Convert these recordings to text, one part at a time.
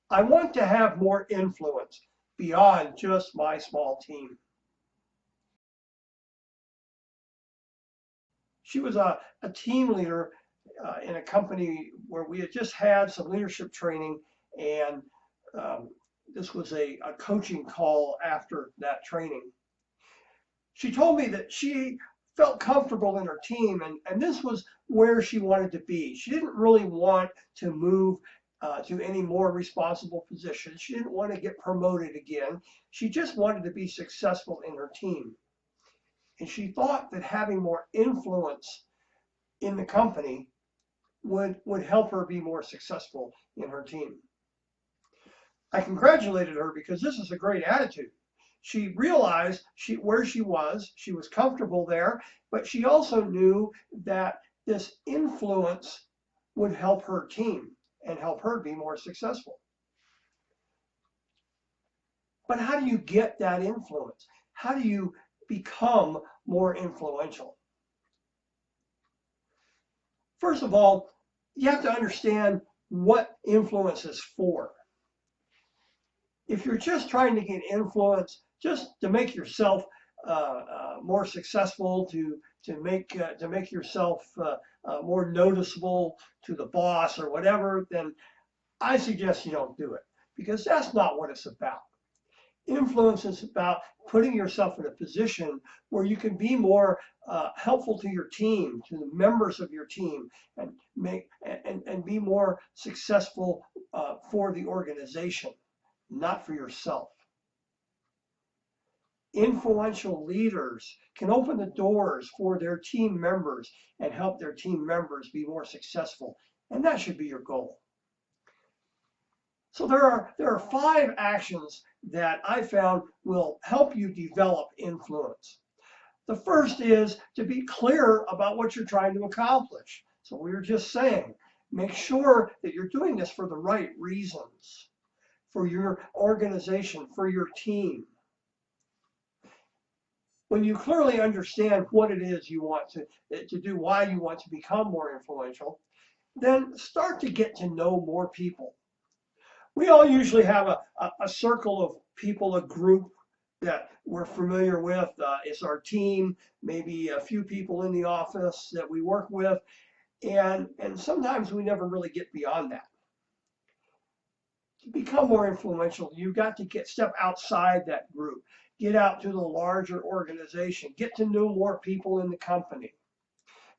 I want to have more influence beyond just my small team. She was a team leader in a company where we had just had some leadership training, and um, this was a coaching call after that training. She told me that she felt comfortable in her team, and this was where she wanted to be. She didn't really want to move to any more responsible positions. She didn't want to get promoted again. She just wanted to be successful in her team. And she thought that having more influence in the company would help her be more successful in her team. I congratulated her because this is a great attitude. She realized where she was comfortable there, but she also knew that this influence would help her team and help her be more successful. But how do you get that influence? How do you become more influential? First of all, you have to understand what influence is for. If you're just trying to get influence just to make yourself more successful, to make yourself more noticeable to the boss or whatever, then I suggest you don't do it, because that's not what it's about. Influence is about putting yourself in a position where you can be more helpful to your team, to the members of your team, and be more successful for the organization, not for yourself. Influential leaders can open the doors for their team members and help their team members be more successful, and that should be your goal. So there are 5 actions that I found will help you develop influence. The first is to be clear about what you're trying to accomplish. So we were just saying, make sure that you're doing this for the right reasons, for your organization, for your team. When you clearly understand what it is you want to do, why you want to become more influential, then start to get to know more people. We all usually have a circle of people, a group that we're familiar with. It's our team, maybe a few people in the office that we work with, and sometimes we never really get beyond that. To become more influential, you've got to step outside that group, get out to the larger organization, get to know more people in the company.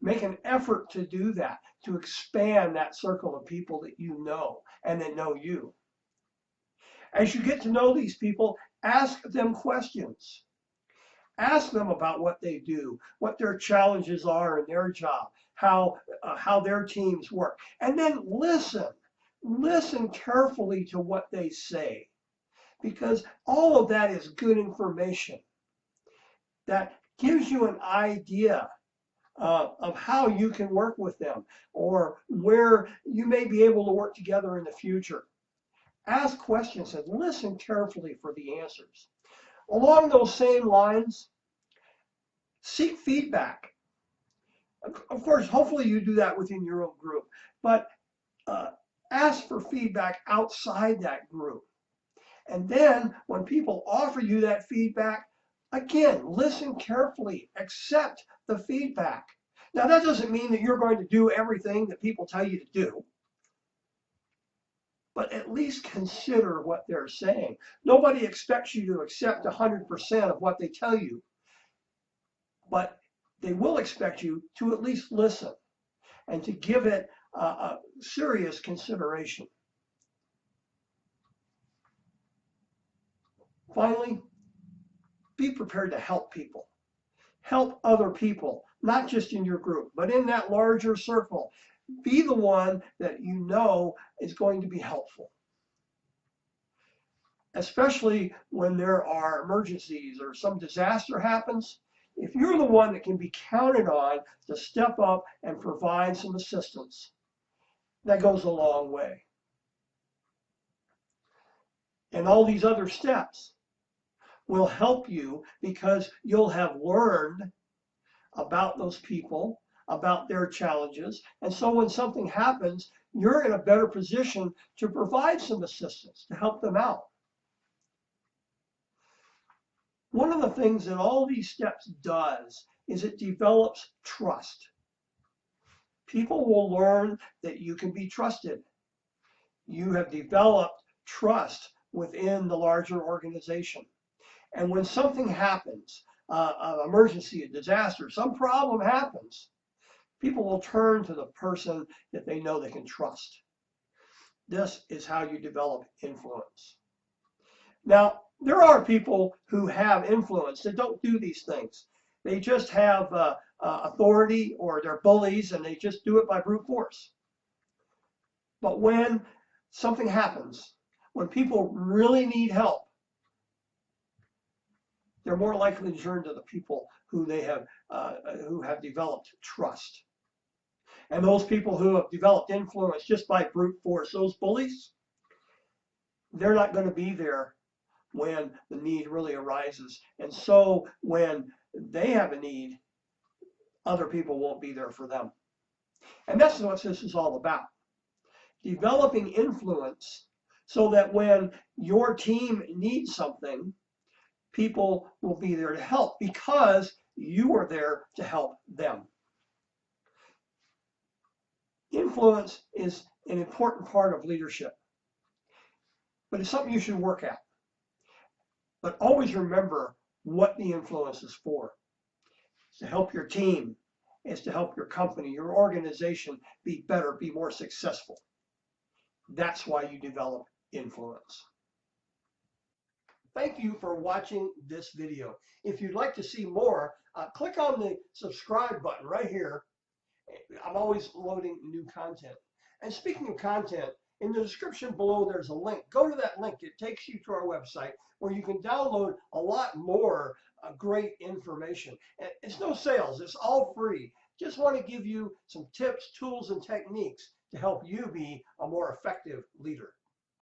Make an effort to do that, to expand that circle of people that you know and that know you. As you get to know these people, ask them questions. Ask them about what they do, what their challenges are in their job, how their teams work, and then listen. Listen carefully to what they say, because all of that is good information that gives you an idea of how you can work with them, or where you may be able to work together in the future. Ask questions and listen carefully for the answers. Along those same lines, seek feedback. Of course, hopefully you do that within your own group, but ask for feedback outside that group. And then when people offer you that feedback, again, listen carefully, accept the feedback. Now, that doesn't mean that you're going to do everything that people tell you to do, but at least consider what they're saying. Nobody expects you to accept 100% of what they tell you, but they will expect you to at least listen and to give it a serious consideration. Finally, be prepared to help people. Help other people, not just in your group, but in that larger circle. Be the one that you know is going to be helpful. Especially when there are emergencies or some disaster happens, if you're the one that can be counted on to step up and provide some assistance, that goes a long way. And all these other steps will help you because you'll have learned about those people, about their challenges. And so when something happens, you're in a better position to provide some assistance to help them out. One of the things that all these steps does is it develops trust. People will learn that you can be trusted. You have developed trust within the larger organization. And when something happens, an emergency, a disaster, some problem happens, people will turn to the person that they know they can trust. This is how you develop influence. Now, there are people who have influence that don't do these things. They just have authority, or they're bullies, and they just do it by brute force. But when something happens, when people really need help, they're more likely to turn to the people who have developed trust. And those people who have developed influence just by brute force, those bullies, they're not going to be there when the need really arises. And so when they have a need, other people won't be there for them. And that's what this is all about. Developing influence so that when your team needs something, people will be there to help because you are there to help them. Influence is an important part of leadership, but it's something you should work at. But always remember what the influence is for. It's to help your team. It's to help your company, your organization be better, be more successful. That's why you develop influence. Thank you for watching this video. If you'd like to see more, click on the subscribe button right here. I'm always loading new content. And speaking of content, in the description below, there's a link. Go to that link. It takes you to our website where you can download a lot more great information. And it's no sales. It's all free. Just want to give you some tips, tools, and techniques to help you be a more effective leader.